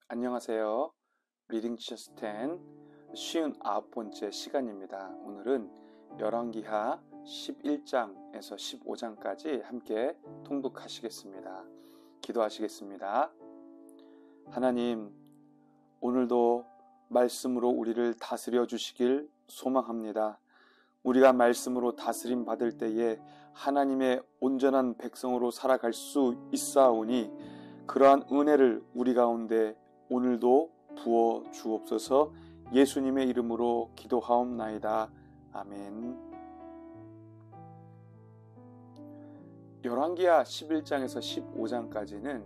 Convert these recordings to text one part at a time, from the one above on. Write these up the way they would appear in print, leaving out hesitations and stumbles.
안녕하세요. 리딩 지저스 10 59번째 시간입니다. 오늘은 열왕기하 11장에서 15장까지 함께 통독하시겠습니다. 기도하시겠습니다. 하나님, 오늘도 말씀으로 우리를 다스려 주시길 소망합니다. 우리가 말씀으로 다스림 받을 때에 하나님의 온전한 백성으로 살아갈 수 있사오니 그러한 은혜를 우리 가운데 오늘도 부어 주옵소서. 예수님의 이름으로 기도하옵나이다. 아멘. 열왕기하 11장에서 15장까지는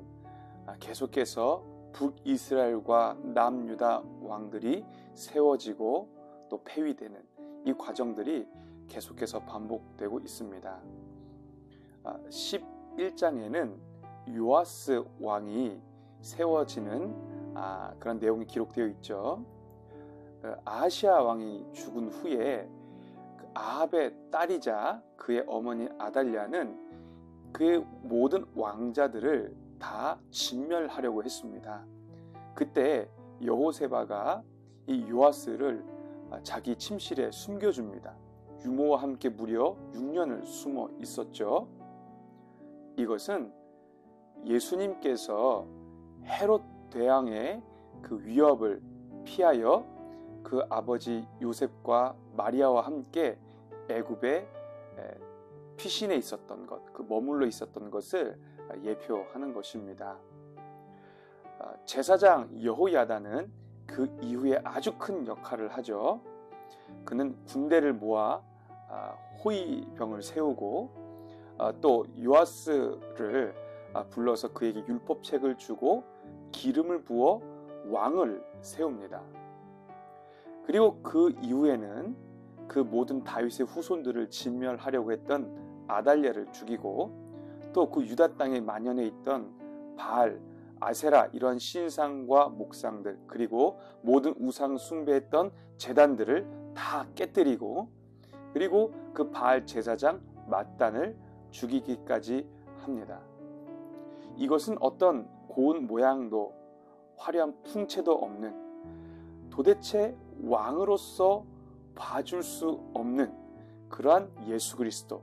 계속해서 북이스라엘과 남유다 왕들이 세워지고 또 폐위되는 이 과정들이 계속해서 반복되고 있습니다. 11장에는 요아스 왕이 세워지는 그런 내용이 기록되어 있죠. 아하시아 왕이 죽은 후에 아합의 딸이자 그의 어머니 아달랴는 그의 모든 왕자들을 다 진멸하려고 했습니다. 그때 여호세바가 이 요아스를 자기 침실에 숨겨줍니다. 유모와 함께 무려 6년을 숨어 있었죠. 이것은 예수님께서 헤롯 대왕의 그 위협을 피하여 그 아버지 요셉과 마리아와 함께 애굽의 피신해 있었던 것, 그 머물러 있었던 것을 예표하는 것입니다. 제사장 여호야다는 그 이후에 아주 큰 역할을 하죠. 그는 군대를 모아 호위병을 세우고 또 요아스를 불러서 그에게 율법책을 주고 기름을 부어 왕을 세웁니다. 그리고 그 이후에는 그 모든 다윗의 후손들을 진멸하려고 했던 아달랴를 죽이고 또 그 유다 땅에 만연해 있던 바알, 아세라 이러한 신상과 목상들 그리고 모든 우상 숭배했던 제단들을 다 깨뜨리고 그리고 그 바알 제사장 맏단을 죽이기까지 합니다. 이것은 어떤 고운 모양도 화려한 풍채도 없는 도대체 왕으로서 봐줄 수 없는 그러한 예수 그리스도,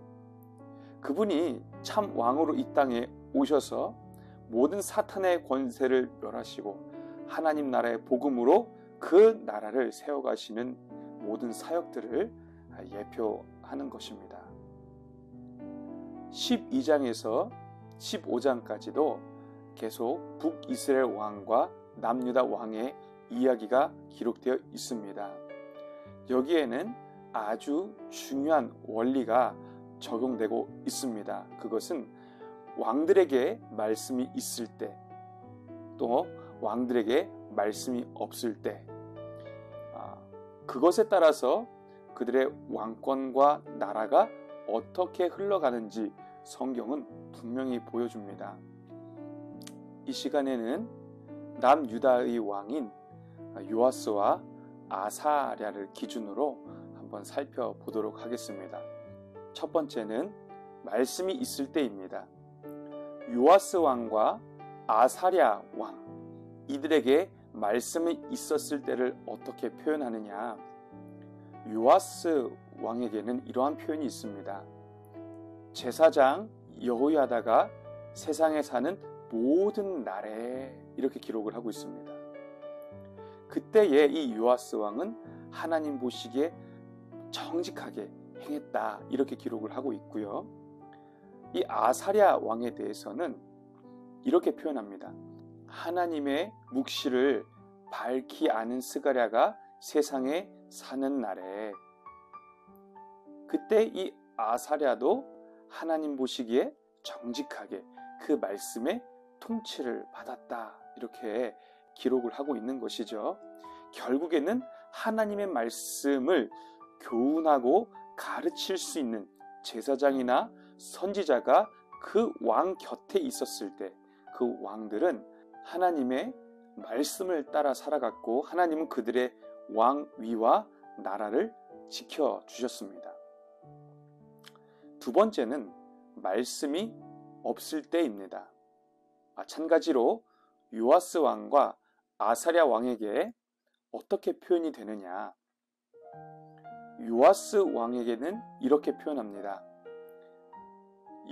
그분이 참 왕으로 이 땅에 오셔서 모든 사탄의 권세를 멸하시고 하나님 나라의 복음으로 그 나라를 세워가시는 모든 사역들을 예표하는 것입니다. 12장에서 15장까지도 계속 북이스라엘 왕과 남유다 왕의 이야기가 기록되어 있습니다. 여기에는 아주 중요한 원리가 적용되고 있습니다. 그것은 왕들에게 말씀이 있을 때, 또 왕들에게 말씀이 없을 때, 그것에 따라서 그들의 왕권과 나라가 어떻게 흘러가는지 성경은 분명히 보여줍니다. 이 시간에는 남유다의 왕인 요아스와 아사랴를 기준으로 한번 살펴보도록 하겠습니다. 첫 번째는 말씀이 있을 때입니다. 요아스 왕과 아사랴 왕, 이들에게 말씀이 있었을 때를 어떻게 표현하느냐? 요아스 왕에게는 이러한 표현이 있습니다. 제사장 여호야다가 세상에 사는 모든 날에, 이렇게 기록을 하고 있습니다. 그때에 이 요아스 왕은 하나님 보시기에 정직하게 행했다, 이렇게 기록을 하고 있고요. 이 아사랴 왕에 대해서는 이렇게 표현합니다. 하나님의 묵시를 밝히 아는 스가랴가 세상에 사는 날에, 그때 이 아사랴도 하나님 보시기에 정직하게 그 말씀의 통치를 받았다, 이렇게 기록을 하고 있는 것이죠. 결국에는 하나님의 말씀을 교훈하고 가르칠 수 있는 제사장이나 선지자가 그 왕 곁에 있었을 때 그 왕들은 하나님의 말씀을 따라 살아갔고 하나님은 그들의 왕위와 나라를 지켜주셨습니다. 두 번째는 말씀이 없을 때입니다. 마찬가지로 요아스 왕과 아사랴 왕에게 어떻게 표현이 되느냐? 요아스 왕에게는 이렇게 표현합니다.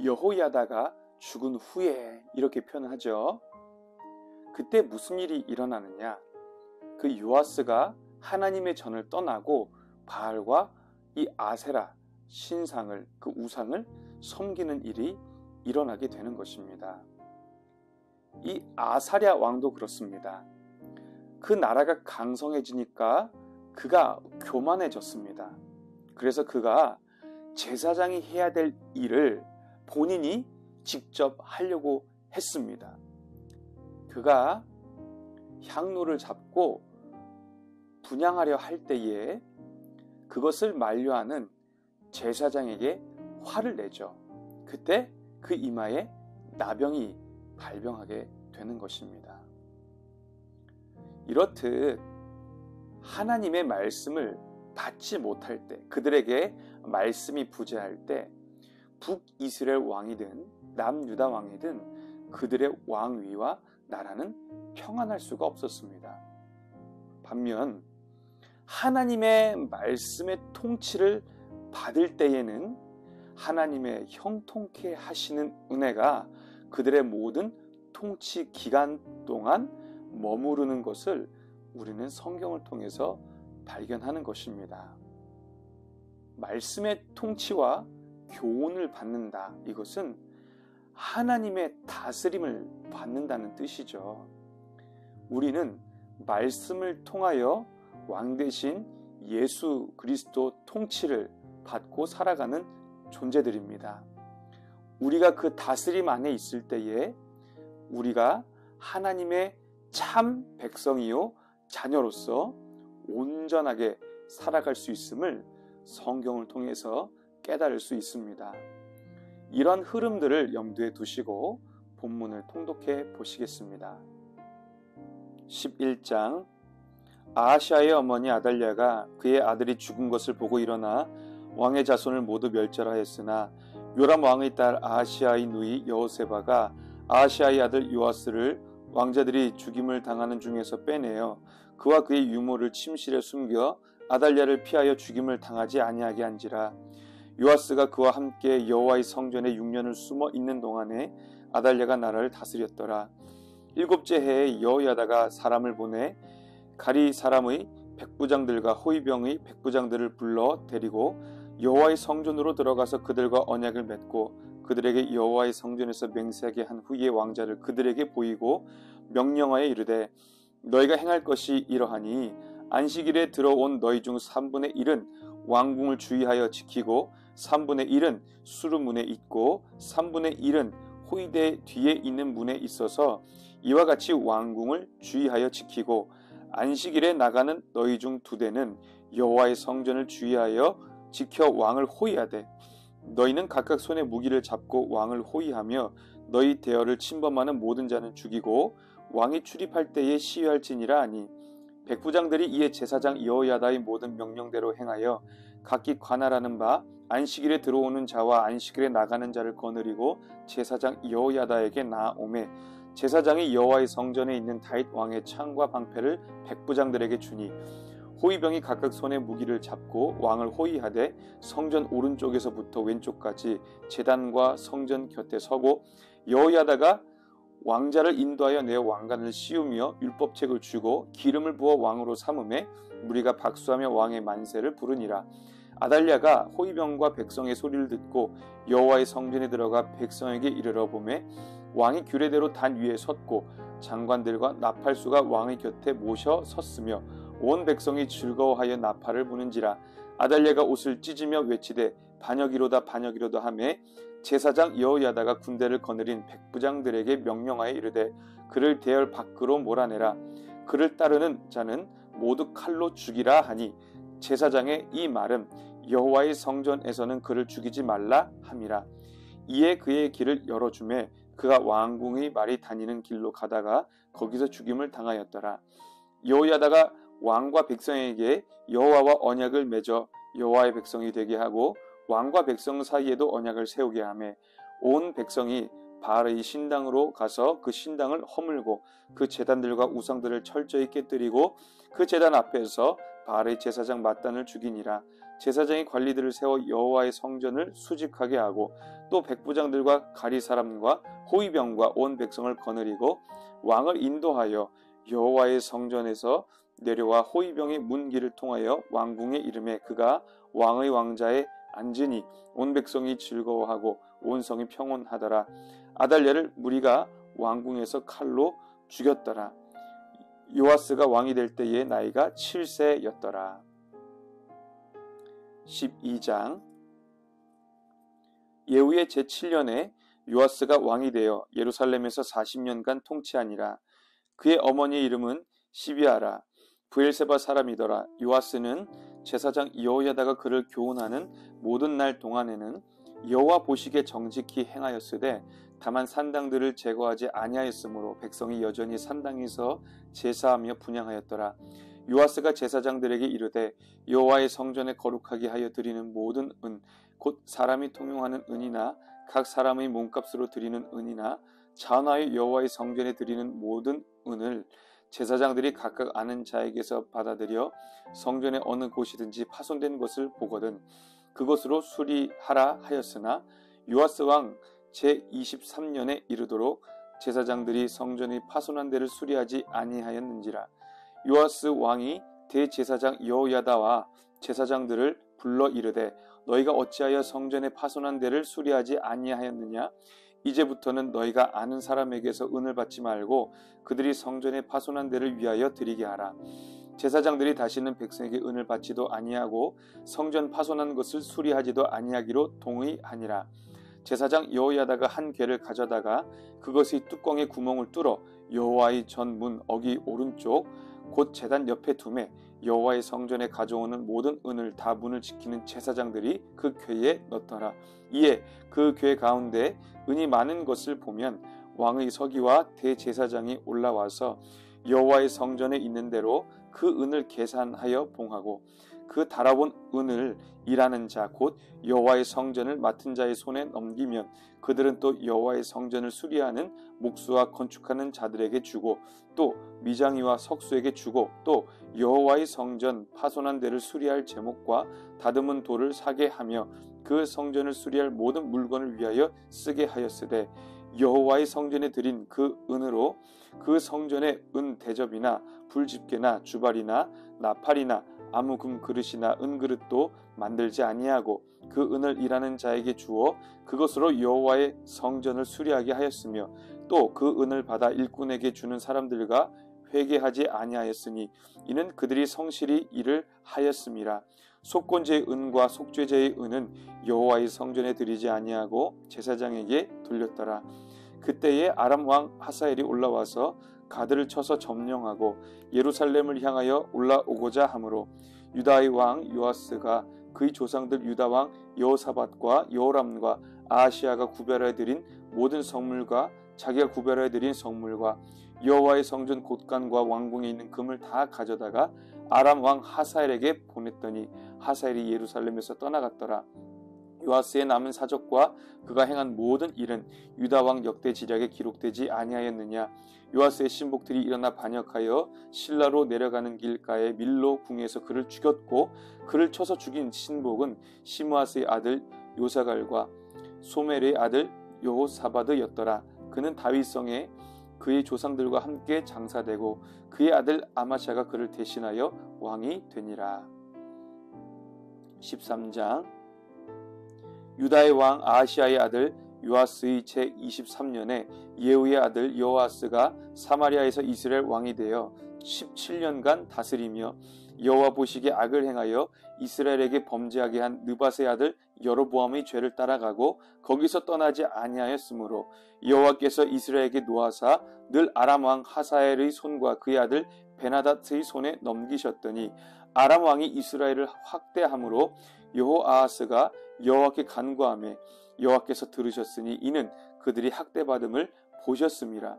여호야다가 죽은 후에 이렇게 표현하죠. 그때 무슨 일이 일어나느냐? 그 요아스가 하나님의 전을 떠나고 바알과 이 아세라 신상을, 그 우상을 섬기는 일이 일어나게 되는 것입니다. 이 아사랴 왕도 그렇습니다. 그 나라가 강성해지니까 그가 교만해졌습니다. 그래서 그가 제사장이 해야 될 일을 본인이 직접 하려고 했습니다. 그가 향로를 잡고 분향하려 할 때에 그것을 만류하는 제사장에게 화를 내죠. 그때 그 이마에 나병이 발병하게 되는 것입니다. 이렇듯 하나님의 말씀을 받지 못할 때, 그들에게 말씀이 부재할 때 북이스라엘 왕이든 남유다 왕이든 그들의 왕위와 나라는 평안할 수가 없었습니다. 반면 하나님의 말씀의 통치를 받을 때에는 하나님의 형통케 하시는 은혜가 그들의 모든 통치 기간 동안 머무르는 것을 우리는 성경을 통해서 발견하는 것입니다. 말씀의 통치와 교훈을 받는다. 이것은 하나님의 다스림을 받는다는 뜻이죠. 우리는 말씀을 통하여 왕 대신 예수 그리스도 통치를 받고 살아가는 존재들입니다. 우리가 그 다스림 안에 있을 때에 우리가 하나님의 참 백성이요 자녀로서 온전하게 살아갈 수 있음을 성경을 통해서 깨달을 수 있습니다. 이런 흐름들을 염두에 두시고 본문을 통독해 보시겠습니다. 11장 아하시아의 어머니 아달랴가 그의 아들이 죽은 것을 보고 일어나 왕의 자손을 모두 멸절하였으나 요람 왕의 딸 아하시아의 누이 여호세바가 아하시아의 아들 요아스를 왕자들이 죽임을 당하는 중에서 빼내어 그와 그의 유모를 침실에 숨겨 아달랴를 피하여 죽임을 당하지 아니하게 한지라. 요아스가 그와 함께 여호와의 성전에 6년을 숨어 있는 동안에 아달랴가 나라를 다스렸더라. 7째 해에 여호야다가 사람을 보내 가리 사람의 백부장들과 호위병의 백부장들을 불러 데리고 여호와의 성전으로 들어가서 그들과 언약을 맺고 그들에게 여호와의 성전에서 맹세하게 한 후에 왕자를 그들에게 보이고 명령하여 이르되 너희가 행할 것이 이러하니 안식일에 들어온 너희 중 3분의 1은 왕궁을 주의하여 지키고 3분의 1은 수르문에 있고 3분의 1은 호위대 뒤에 있는 문에 있어서 이와 같이 왕궁을 주의하여 지키고 안식일에 나가는 너희 중 2대는 여호와의 성전을 주의하여 지켜 왕을 호위하되 너희는 각각 손에 무기를 잡고 왕을 호위하며 너희 대열을 침범하는 모든 자는 죽이고 왕이 출입할 때에 시위할지니라 하니 백부장들이 이에 제사장 여호야다의 모든 명령대로 행하여 각기 관할하는 바 안식일에 들어오는 자와 안식일에 나가는 자를 거느리고 제사장 여호야다에게 나아오매 제사장이 여호와의 성전에 있는 다윗 왕의 창과 방패를 백부장들에게 주니 호위병이 각각 손에 무기를 잡고 왕을 호위하되 성전 오른쪽에서부터 왼쪽까지 제단과 성전 곁에 서고 여호야다가 왕자를 인도하여 내 왕관을 씌우며 율법책을 주고 기름을 부어 왕으로 삼음에 무리가 박수하며 왕의 만세를 부르니라. 아달랴가 호위병과 백성의 소리를 듣고 여호와의 성전에 들어가 백성에게 이르러 보매 왕이 규례대로 단 위에 섰고 장관들과 나팔수가 왕의 곁에 모셔 섰으며 온 백성이 즐거워하여 나팔을 부는지라. 아달랴가 옷을 찢으며 외치되 반역이로다 반역이로다 하매 제사장 여호야다가 군대를 거느린 백부장들에게 명령하여 이르되 그를 대열 밖으로 몰아내라. 그를 따르는 자는 모두 칼로 죽이라 하니 제사장의 이 말은 여호와의 성전에서는 그를 죽이지 말라 함이라. 이에 그의 길을 열어주매 그가 왕궁의 말이 다니는 길로 가다가 거기서 죽임을 당하였더라. 여호야다가 왕과 백성에게 여호와와 언약을 맺어 여호와의 백성이 되게 하고 왕과 백성 사이에도 언약을 세우게 하며 온 백성이 바알의 신당으로 가서 그 신당을 허물고 그 제단들과 우상들을 철저히 깨뜨리고 그 제단 앞에서 바알의 제사장 mat단을 죽이니라. 제사장이 관리들을 세워 여호와의 성전을 수직하게 하고 또 백부장들과 가리 사람과 호위병과 온 백성을 거느리고 왕을 인도하여 여호와의 성전에서 내려와 호위병의 문길을 통하여 왕궁에 이르매 그가 왕의 왕자에 앉으니 온 백성이 즐거워하고 온 성이 평온하더라. 아달랴를 무리가 왕궁에서 칼로 죽였더라. 요아스가 왕이 될 때에 나이가 7세였더라. 12장. 예후의 제7년에 요아스가 왕이 되어 예루살렘에서 40년간 통치하니라. 그의 어머니의 이름은 시비아라. 브엘세바 사람이더라. 요아스는 제사장 여호야다가 그를 교훈하는 모든 날 동안에는 여호와 보시기에 정직히 행하였으되 다만 산당들을 제거하지 아니하였으므로 백성이 여전히 산당에서 제사하며 분향하였더라. 요아스가 제사장들에게 이르되 여호와의 성전에 거룩하게 하여 드리는 모든 은 곧 사람이 통용하는 은이나 각 사람의 몸값으로 드리는 은이나 전하여 여호와의 성전에 드리는 모든 은을 제사장들이 각각 아는 자에게서 받아들여 성전의 어느 곳이든지 파손된 것을 보거든 그것으로 수리하라 하였으나 요아스 왕 제23년에 이르도록 제사장들이 성전의 파손한 데를 수리하지 아니하였는지라. 요아스 왕이 대제사장 여호야다와 제사장들을 불러 이르되 너희가 어찌하여 성전의 파손한 데를 수리하지 아니하였느냐? 이제부터는 너희가 아는 사람에게서 은을 받지 말고 그들이 성전의 파손한 데를 위하여 드리게 하라. 제사장들이 다시는 백성에게 은을 받지도 아니하고 성전 파손한 것을 수리하지도 아니하기로 동의하니라. 제사장 여호야다가 한 궤를 가져다가 그것의 뚜껑에 구멍을 뚫어 여호와의 전문 어기 오른쪽 곧 제단 옆에 두매 여호와의 성전에 가져오는 모든 은을 다 문을 지키는 제사장들이 그 궤에 넣더라. 이에 그 궤 가운데 은이 많은 것을 보면 왕의 서기와 대제사장이 올라와서 여호와의 성전에 있는 대로 그 은을 계산하여 봉하고 그 달아온 은을 일하는 자 곧 여호와의 성전을 맡은 자의 손에 넘기면 그들은 또 여호와의 성전을 수리하는 목수와 건축하는 자들에게 주고 또 미장이와 석수에게 주고 또 여호와의 성전 파손한 데를 수리할 제목과 다듬은 돌을 사게 하며 그 성전을 수리할 모든 물건을 위하여 쓰게 하였으되 여호와의 성전에 드린 그 은으로 그 성전의 은 대접이나 불집게나 주발이나 나팔이나 아무 금 그릇이나 은 그릇도 만들지 아니하고 그 은을 일하는 자에게 주어 그것으로 여호와의 성전을 수리하게 하였으며 또 그 은을 받아 일꾼에게 주는 사람들과 회개하지 아니하였으니 이는 그들이 성실히 일을 하였음이라. 속건제의 은과 속죄제의 은은 여호와의 성전에 드리지 아니하고 제사장에게 돌렸더라. 그때에 아람 왕 하사엘이 올라와서 가드를 쳐서 점령하고 예루살렘을 향하여 올라오고자 하므로 유다의 왕 요아스가 그의 조상들 유다 왕 여호사밧과 여호람과 아하시아가 구별하여 드린 모든 성물과 자기가 구별하여 드린 성물과 여호와의 성전 곳간과 왕궁에 있는 금을 다 가져다가 아람 왕 하사엘에게 보냈더니 하사엘이 예루살렘에서 떠나갔더라. 요아스의 남은 사적과 그가 행한 모든 일은 유다 왕 역대 지략에 기록되지 아니하였느냐? 요아스의 신복들이 일어나 반역하여 실라로 내려가는 길가에 밀로 궁에서 그를 죽였고 그를 쳐서 죽인 신복은 시므아스의 아들 요사갈과 소멜의 아들 여호사바드였더라. 그는 다윗성에 그의 조상들과 함께 장사되고 그의 아들 아마샤가 그를 대신하여 왕이 되니라. 13장. 유다의 왕 아하시아의 아들 요아스의 제23년에 예후의 아들 여호아스가 사마리아에서 이스라엘 왕이 되어 17년간 다스리며 여호와 보시기에 악을 행하여 이스라엘에게 범죄하게 한 느밧의 아들 여로보암의 죄를 따라가고 거기서 떠나지 아니하였으므로 여호와께서 이스라엘에게 노하사 늘 아람 왕 하사엘의 손과 그의 아들 베나닷의 손에 넘기셨더니 아람 왕이 이스라엘을 확대함으로 여호아하스가 여호와께 간구하며 여호와께서 들으셨으니 이는 그들이 학대받음을 보셨음이라.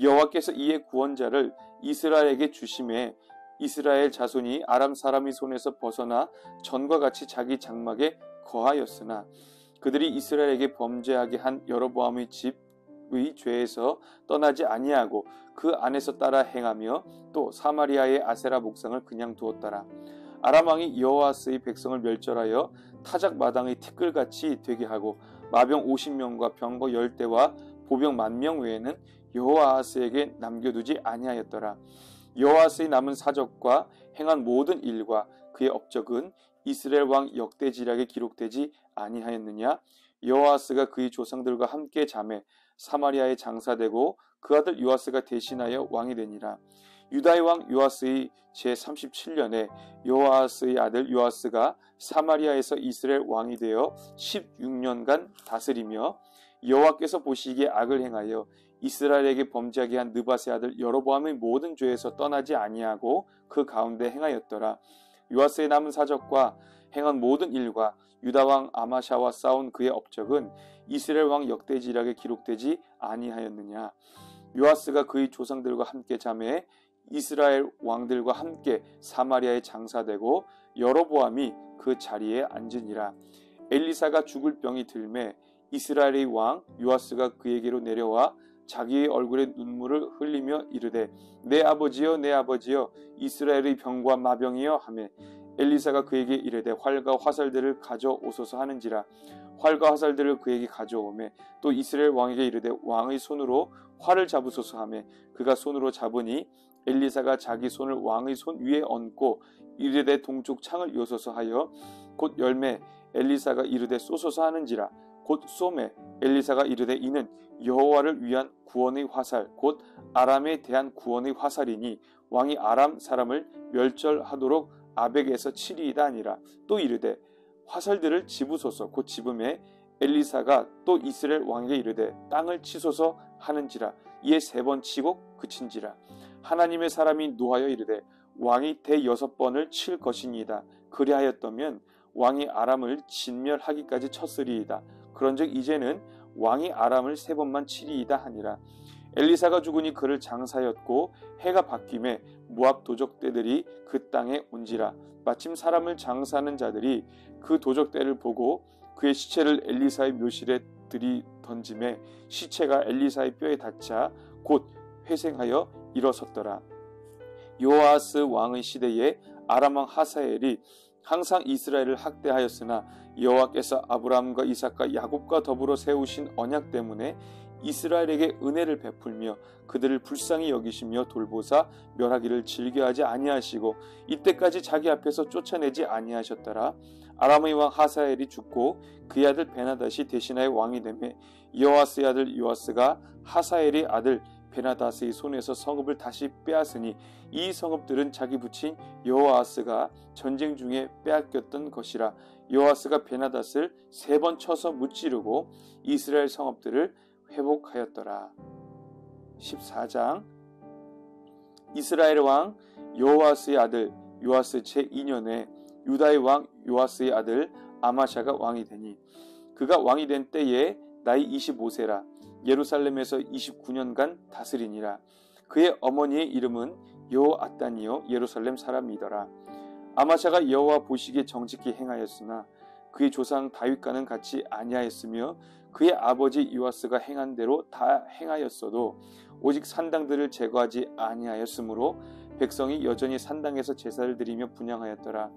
여호와께서 이에 구원자를 이스라엘에게 주심에 이스라엘 자손이 아람 사람의 손에서 벗어나 전과 같이 자기 장막에 거하였으나 그들이 이스라엘에게 범죄하게 한 여로보암의 집 죄에서 떠나지 아니하고 그 안에서 따라 행하며 또 사마리아의 아세라 목상을 그냥 두었더라. 아람 왕이 여호아스의 백성을 멸절하여 타작 마당의 티끌같이 되게 하고 마병 50명과 병거 10대와 보병 10,000명 외에는 여호아스에게 남겨두지 아니하였더라. 여호아스의 남은 사적과 행한 모든 일과 그의 업적은 이스라엘 왕 역대지략에 기록되지 아니하였느냐? 여호아스가 그의 조상들과 함께 잠에 사마리아에 장사되고 그 아들 요아스가 대신하여 왕이 되니라. 유다의 왕 요아스의 제37년에 여호아스의 아들 요아스가 사마리아에서 이스라엘 왕이 되어 16년간 다스리며 여호와께서 보시기에 악을 행하여 이스라엘에게 범죄하게 한 느밧의 아들 여로보암의 모든 죄에서 떠나지 아니하고 그 가운데 행하였더라. 요아스의 남은 사적과 행한 모든 일과 유다 왕 아마샤와 싸운 그의 업적은 이스라엘 왕 역대지략에 기록되지 아니하였느냐? 요아스가 그의 조상들과 함께 잠에 이스라엘 왕들과 함께 사마리아에 장사되고 여로보암이 그 자리에 앉으니라. 엘리사가 죽을 병이 들매 이스라엘의 왕 요아스가 그에게로 내려와 자기의 얼굴에 눈물을 흘리며 이르되 내 아버지여 내 아버지여 이스라엘의 병과 마병이여 하매 엘리사가 그에게 이르되 활과 화살들을 가져오소서 하는지라. 활과 화살들을 그에게 가져오매 또 이스라엘 왕에게 이르되 왕의 손으로 활을 잡으소서 하매 그가 손으로 잡으니 엘리사가 자기 손을 왕의 손 위에 얹고 이르되 동쪽 창을 여소서 하여 곧 열매 엘리사가 이르되 쏘소서 하는지라. 곧 쏘매 엘리사가 이르되 이는 여호와를 위한 구원의 화살 곧 아람에 대한 구원의 화살이니 왕이 아람 사람을 멸절하도록 아벡에서 치리이다 하니라. 또 이르되 화살들을 집으소서. 곧 집음에 엘리사가 또 이스라엘 왕에게 이르되 땅을 치소서 하는지라. 이에 3번 치고 그친지라. 하나님의 사람이 노하여 이르되 왕이 대6번을 칠 것이니이다. 그리하였다면 왕이 아람을 진멸하기까지 쳤으리이다. 그런즉 이제는 왕이 아람을 3번만 치리이다 하니라. 엘리사가 죽으니 그를 장사였고 해가 바뀜에 모압 도적대들이 그 땅에 온지라. 마침 사람을 장사하는 자들이 그 도적대를 보고 그의 시체를 엘리사의 묘실에 들이던짐에 시체가 엘리사의 뼈에 닿자 곧 회생하여 일어섰더라. 요아스 왕의 시대에 아람 왕 하사엘이 항상 이스라엘을 학대하였으나 여호와께서 아브라함과 이삭과 야곱과 더불어 세우신 언약 때문에 이스라엘에게 은혜를 베풀며 그들을 불쌍히 여기시며 돌보사 멸하기를 즐겨하지 아니하시고 이때까지 자기 앞에서 쫓아내지 아니하셨더라. 아람의 왕 하사엘이 죽고 그의 아들 베나닷이 대신하여 왕이 되매 여호아스의 아들 요아스가 하사엘의 아들 베나닷의 손에서 성읍을 다시 빼앗으니 이 성읍들은 자기 부친 여호아스가 전쟁 중에 빼앗겼던 것이라. 여호아스가 베나닷을 3번 쳐서 무찌르고 이스라엘 성읍들을 회복하였더라. 14장 이스라엘 왕 여호아스의 아들 요아스 제2년에 유다의 왕 요아스의 아들 아마샤가 왕이 되니 그가 왕이 된 때에 나이 25세라. 예루살렘에서 29년간 다스리니라. 그의 어머니의 이름은 여호아단이요 예루살렘 사람이더라. 아마샤가 여호와 보시기에 정직히 행하였으나 그의 조상 다윗과는 같이 아니하였으며 그의 아버지 요아스가 행한 대로 다 행하였어도 오직 산당들을 제거하지 아니하였으므로 백성이 여전히 산당에서 제사를 드리며 분향하였더라.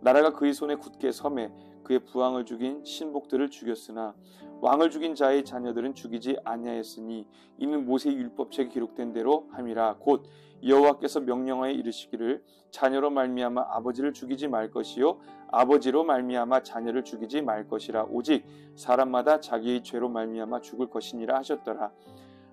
나라가 그의 손에 굳게 섬에 그의 부왕을 죽인 신복들을 죽였으나 왕을 죽인 자의 자녀들은 죽이지 아니하였으니 이는 모세의 율법책에 기록된 대로 함이라. 곧 여호와께서 명령하여 이르시기를 자녀로 말미암아 아버지를 죽이지 말 것이요 아버지로 말미암아 자녀를 죽이지 말 것이라. 오직 사람마다 자기의 죄로 말미암아 죽을 것이니라 하셨더라.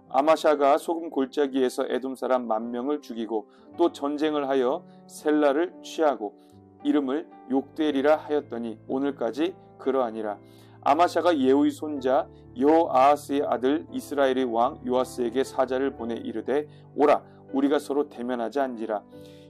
아마샤가 소금 골짜기에서 에돔 사람 10,000명을 죽이고 또 전쟁을 하여 셀라를 취하고 이름을 욕되리라 하였더니 오늘까지 그러하니라. 아마샤가 예후의 손자 여호아하스의 아들 이스라엘의 왕 요아스에게 사자를 보내 이르되 오라 우리가 서로 대면하자 한지라.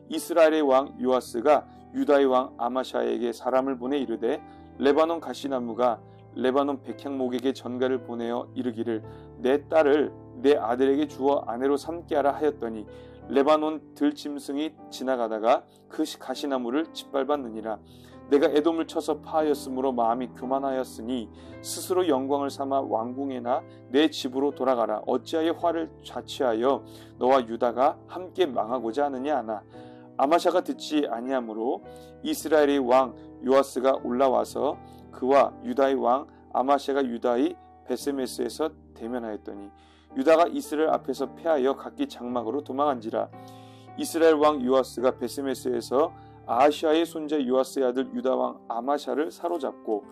이스라엘의 왕 요아스가 유다의 왕 아마샤에게 사람을 보내 이르되 레바논 가시나무가 레바논 백향목에게 전가를 보내어 이르기를 내 딸을 내 아들에게 주어 아내로 삼게 하라 하였더니 레바논 들짐승이 지나가다가 그 가시나무를 짓밟았느니라. 내가 에돔을 쳐서 파하였으므로 마음이 교만하였으니 스스로 영광을 삼아 왕궁에나 내 집으로 돌아가라. 어찌하여 화를 자취하여 너와 유다가 함께 망하고자 하느냐 하나. 아마샤가 듣지 아니하므로 이스라엘의 왕 요아스가 올라와서 그와 유다의 왕 아마샤가 유다의 베세메스에서 대면하였더니 유다가 이스라엘 앞에서 패하여 각기 장막으로 도망한지라. 이스라엘 왕 요아스가 베세메스에서 아하시아의 손자 요아스의 아들 유다 왕 아마샤를 사로잡고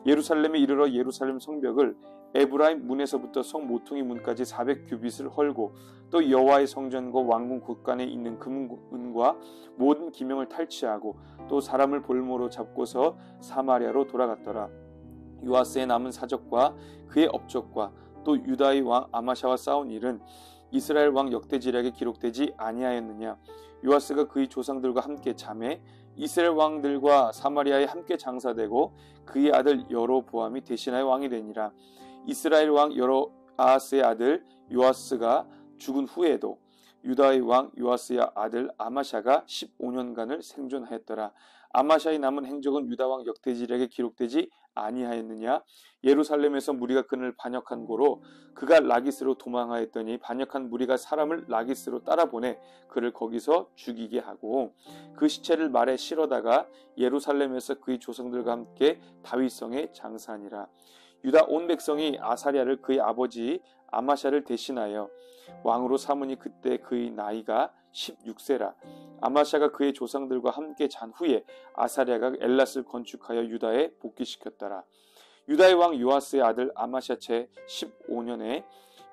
예루살렘에 이르러 예루살렘 성벽을 에브라임 문에서부터 성 모퉁이 문까지 400규빗을 헐고 또 여호와의 성전과 왕궁 곳간에 있는 금은과 모든 기명을 탈취하고 또 사람을 볼모로 잡고서 사마리아로 돌아갔더라. 요아스의 남은 사적과 그의 업적과 또 유다의 왕 아마샤와 싸운 일은 이스라엘 왕 역대지략에 기록되지 아니하였느냐. 요아스가 그의 조상들과 함께 잠에 이스라엘 왕들과 사마리아에 함께 장사되고 그의 아들 여로보암이 대신하여 왕이 되니라. 이스라엘 왕 여로아하스의 아들 요아스가 죽은 후에도 유다의 왕 요아스의 아들 아마샤가 15년간을 생존하였더라. 아마샤의 남은 행적은 유다 왕 역대지략에 기록되지 아니하였느냐. 예루살렘에서 무리가 그를 반역한 고로 그가 라기스로 도망하였더니 반역한 무리가 사람을 라기스로 따라보내 그를 거기서 죽이게 하고 그 시체를 말에 실어다가 예루살렘에서 그의 조상들과 함께 다윗성에 장사하니라. 유다 온 백성이 아사랴를 그의 아버지 아마샤를 대신하여 왕으로 삼으니 그때 그의 나이가 16세라. 아마샤가 그의 조상들과 함께 잔 후에 아사랴가 엘랏을 건축하여 유다에 복귀시켰더라. 유다의 왕 요아스의 아들 아마샤 채 15년에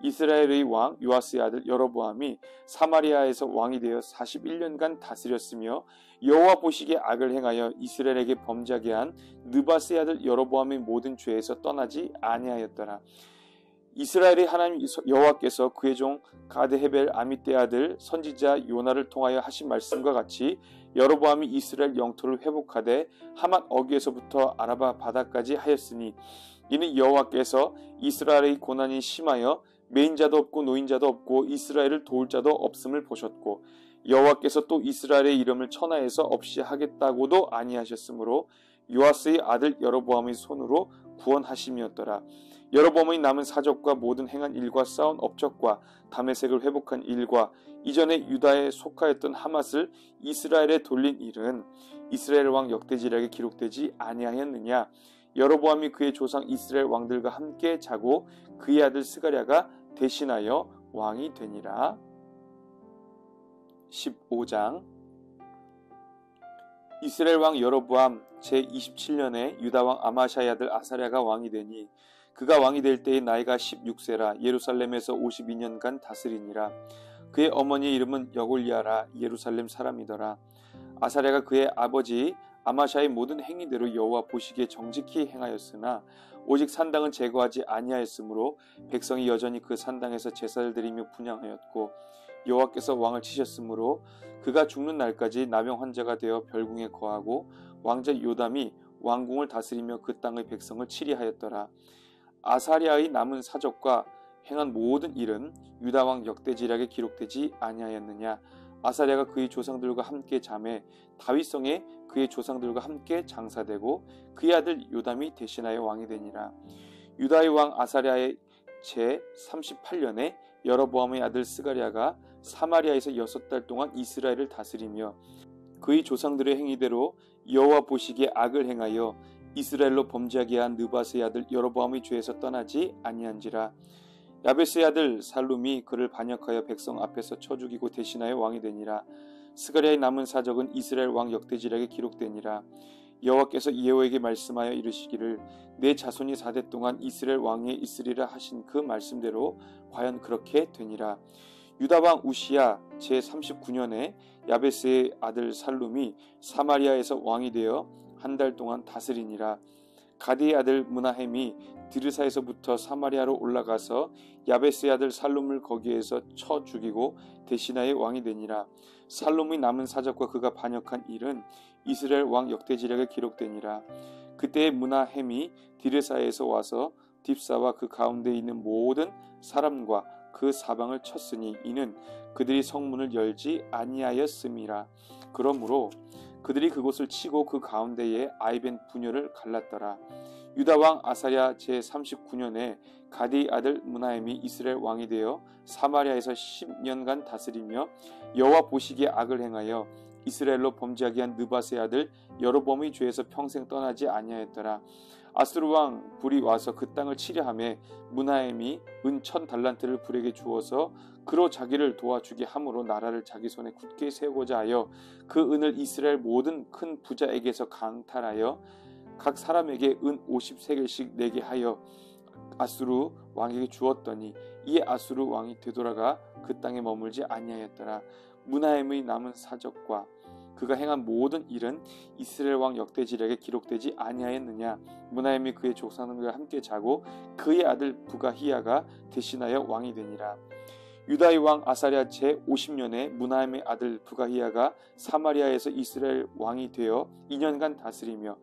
이스라엘의 왕 요아스의 아들 여로보암이 사마리아에서 왕이 되어 41년간 다스렸으며 여호와 보시기에 악을 행하여 이스라엘에게 범죄하게 한 느바스의 아들 여로보암의 모든 죄에서 떠나지 아니하였더라. 이스라엘의 하나님 여호와께서 그의 종 가드헤벨 아미떼 아들 선지자 요나를 통하여 하신 말씀과 같이 여로보암이 이스라엘 영토를 회복하되 하맛 어귀에서부터 아라바 바다까지 하였으니 이는 여호와께서 이스라엘의 고난이 심하여 메인자도 없고 노인자도 없고 이스라엘을 도울 자도 없음을 보셨고 여호와께서 또 이스라엘의 이름을 천하에서 없이 하겠다고도 아니하셨으므로 요아스의 아들 여로보암의 손으로 구원하심이었더라. 여로보암의 남은 사적과 모든 행한 일과 쌓은 업적과 다메섹을 회복한 일과 이전에 유다에 속하였던 하맛을 이스라엘에 돌린 일은 이스라엘 왕 역대지략에 기록되지 아니하였느냐. 여로보암이 그의 조상 이스라엘 왕들과 함께 자고 그의 아들 스가랴가 대신하여 왕이 되니라. 15장. 이스라엘 왕 여로보암 제27년에 유다 왕 아마샤의 아들 아사랴가 왕이 되니 그가 왕이 될 때의 나이가 16세라. 예루살렘에서 52년간 다스리니라. 그의 어머니의 이름은 여골리아라. 예루살렘 사람이더라. 아사랴가 그의 아버지 아마샤의 모든 행위대로 여호와 보시기에 정직히 행하였으나 오직 산당은 제거하지 아니하였으므로 백성이 여전히 그 산당에서 제사를 드리며 분향하였고 여호와께서 왕을 치셨으므로 그가 죽는 날까지 나병 환자가 되어 별궁에 거하고 왕자 요담이 왕궁을 다스리며 그 땅의 백성을 치리하였더라. 아사랴의 남은 사적과 행한 모든 일은 유다 왕 역대지략에 기록되지 아니하였느냐. 아사랴가 그의 조상들과 함께 잠에 다윗성에 그의 조상들과 함께 장사되고 그의 아들 요담이 대신하여 왕이 되니라. 유다의 왕 아사랴의 제 38년에 여로보암의 아들 스가랴가 사마리아에서 6달 동안 이스라엘을 다스리며 그의 조상들의 행위대로 여호와 보시기에 악을 행하여 이스라엘로 범죄하게 한 느바스의 아들 여로보암의 죄에서 떠나지 아니한지라. 야베스의 아들 살룸이 그를 반역하여 백성 앞에서 쳐 죽이고 대신하여 왕이 되니라. 스가랴의 남은 사적은 이스라엘 왕 역대지략에 기록되니라. 여호와께서 예후에게 말씀하여 이르시기를 내 자손이 4대 동안 이스라엘 왕위에 있으리라 하신 그 말씀대로 과연 그렇게 되니라. 유다 왕 우시야 제 39년에 야베스의 아들 살룸이 사마리아에서 왕이 되어 한 달 동안 다스리니라. 가디의 아들 므나헴이 드르사에서부터 사마리아로 올라가서 야베스의 아들 살룸을 거기에서 쳐 죽이고 대신하여 왕이 되니라. 살룸의 남은 사적과 그가 반역한 일은 이스라엘 왕 역대지략에 기록되니라. 그때에 므나헴이 드르사에서 와서 딥사와 그 가운데 있는 모든 사람과 그 사방을 쳤으니 이는 그들이 성문을 열지 아니하였음이라. 그러므로 그들이 그곳을 치고 그 가운데에 아이벤 부녀를 갈랐더라. 유다 왕 아사랴 제39년에 가디의 아들 므나헴이 이스라엘 왕이 되어 사마리아에서 10년간 다스리며 여호와 보시기에 악을 행하여 이스라엘로 범죄하게 한 느밧의 아들 여로보암의 죄에서 평생 떠나지 아니하였더라. 아수르 왕 불이 와서 그 땅을 치려하매 므나헴이 은 1000달란트를 불에게 주어서 그로 자기를 도와주게 함으로 나라를 자기 손에 굳게 세우고자 하여 그 은을 이스라엘 모든 큰 부자에게서 강탈하여 각 사람에게 은 50세겔씩 내게 하여 아수르 왕에게 주었더니 이에 아수르 왕이 되돌아가 그 땅에 머물지 아니하였더라. 므나헴의 남은 사적과 그가 행한 모든 일은 이스라엘 왕 역대지략에 기록되지 아니하였느냐. 므나헴이 그의 조상들과 함께 자고 그의 아들 부가히야가 대신하여 왕이 되니라. 유다의 왕 아사랴 제50년에 므나헴의 아들 부가히야가 사마리아에서 이스라엘 왕이 되어 2년간 다스리며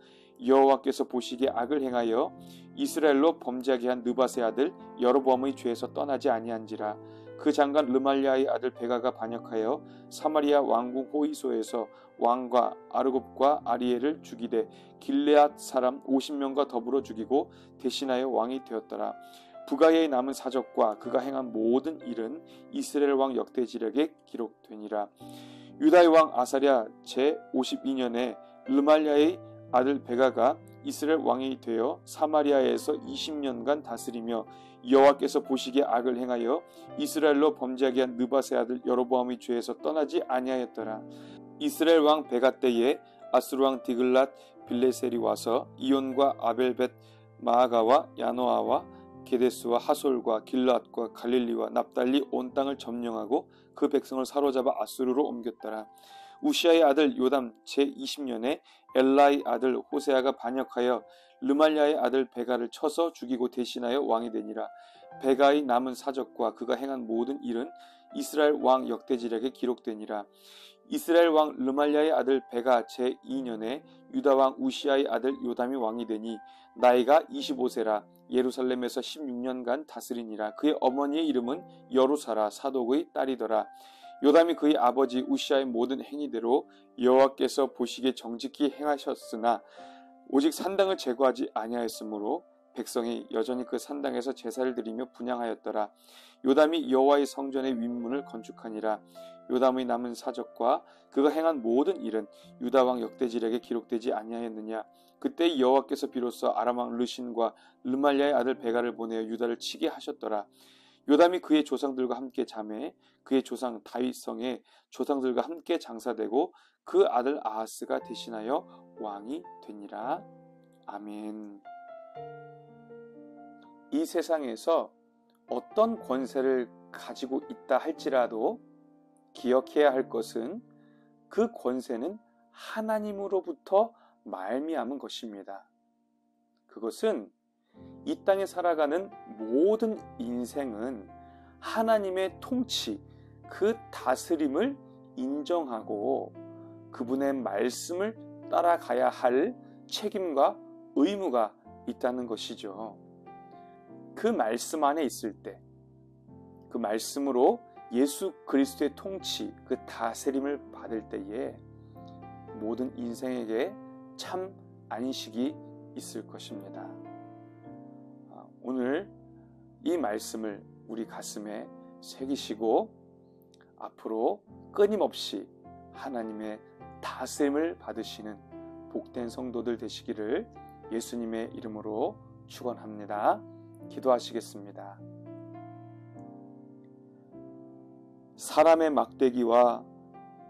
여호와께서 보시기에 악을 행하여 이스라엘로 범죄하게 한 느밧의 아들 여로보암의 죄에서 떠나지 아니한지라. 그 장관 르말랴의 아들 베가가 반역하여 사마리아 왕궁 호이소에서 왕과 아르곱과 아리엘을 죽이되 길레앗 사람 50명과 더불어 죽이고 대신하여 왕이 되었더라. 부가의 남은 사적과 그가 행한 모든 일은 이스라엘 왕 역대지략에 기록되니라. 유다의 왕 아사랴 제52년에 르말랴의 아들 베가가 이스라엘 왕이 되어 사마리아에서 20년간 다스리며 여호와께서 보시기에 악을 행하여 이스라엘로 범죄하게 한 느밧의 아들 여로보암의 죄에서 떠나지 아니하였더라. 이스라엘 왕 베가 때에 아수르 왕 디글랏 빌레셀이 와서 이온과 아벨벳 마아가와 야노아와 게데스와 하솔과 길앗과 갈릴리와 납달리 온 땅을 점령하고 그 백성을 사로잡아 아수르로 옮겼더라. 우시아의 아들 요담 제20년에 엘라의 아들 호세아가 반역하여 르말랴의 아들 베가를 쳐서 죽이고 대신하여 왕이 되니라. 베가의 남은 사적과 그가 행한 모든 일은 이스라엘 왕 역대지략에 기록되니라. 이스라엘 왕 르말랴의 아들 베가 제2년에 유다 왕 우시아의 아들 요담이 왕이 되니 나이가 25세라. 예루살렘에서 16년간 다스리니라. 그의 어머니의 이름은 여루사라 사독의 딸이더라. 요담이 그의 아버지 우시아의 모든 행위대로 여호와께서 보시기에 정직히 행하셨으나 오직 산당을 제거하지 아니하였으므로 백성이 여전히 그 산당에서 제사를 드리며 분향하였더라. 요담이 여호와의 성전의 윗문을 건축하니라. 요담의 남은 사적과 그가 행한 모든 일은 유다 왕 역대지략에 기록되지 아니하였느냐. 그때 여호와께서 비로소 아람 왕 르신과 르말랴의 아들 베가를 보내어 유다를 치게 하셨더라. 요담이 그의 조상들과 함께 잠에 그의 조상 다윗성에 조상들과 함께 장사되고 그 아들 아하스가 대신하여 왕이 되니라. 아멘. 이 세상에서 어떤 권세를 가지고 있다 할지라도 기억해야 할 것은 그 권세는 하나님으로부터 말미암은 것입니다. 그것은 이 땅에 살아가는 모든 인생은 하나님의 통치, 그 다스림을 인정하고 그분의 말씀을 따라가야 할 책임과 의무가 있다는 것이죠. 그 말씀 안에 있을 때, 그 말씀으로 예수 그리스도의 통치, 그 다스림을 받을 때에 모든 인생에게 참 안식이 있을 것입니다. 오늘 이 말씀을 우리 가슴에 새기시고 앞으로 끊임없이 하나님의 다스림을 받으시는 복된 성도들 되시기를 예수님의 이름으로 축원합니다. 기도하시겠습니다. 사람의 막대기와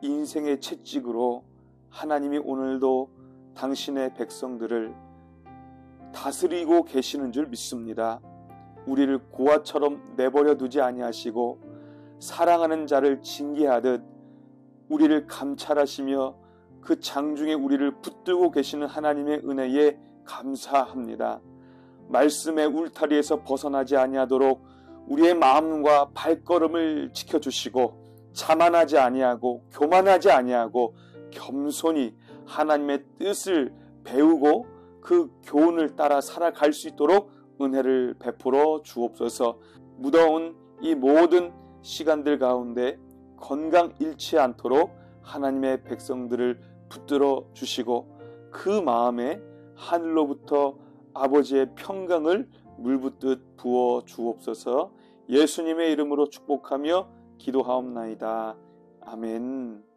인생의 채찍으로 하나님이 오늘도 당신의 백성들을 다스리고 계시는 줄 믿습니다. 우리를 고아처럼 내버려 두지 아니하시고 사랑하는 자를 징계하듯 우리를 감찰하시며 그 장중에 우리를 붙들고 계시는 하나님의 은혜에 감사합니다. 말씀의 울타리에서 벗어나지 아니하도록 우리의 마음과 발걸음을 지켜주시고 자만하지 아니하고 교만하지 아니하고 겸손히 하나님의 뜻을 배우고 그 교훈을 따라 살아갈 수 있도록 은혜를 베풀어 주옵소서. 무더운 이 모든 시간들 가운데 건강 잃지 않도록 하나님의 백성들을 붙들어 주시고 그 마음에 하늘로부터 아버지의 평강을 물붓듯 부어 주옵소서. 예수님의 이름으로 축복하며 기도하옵나이다. 아멘.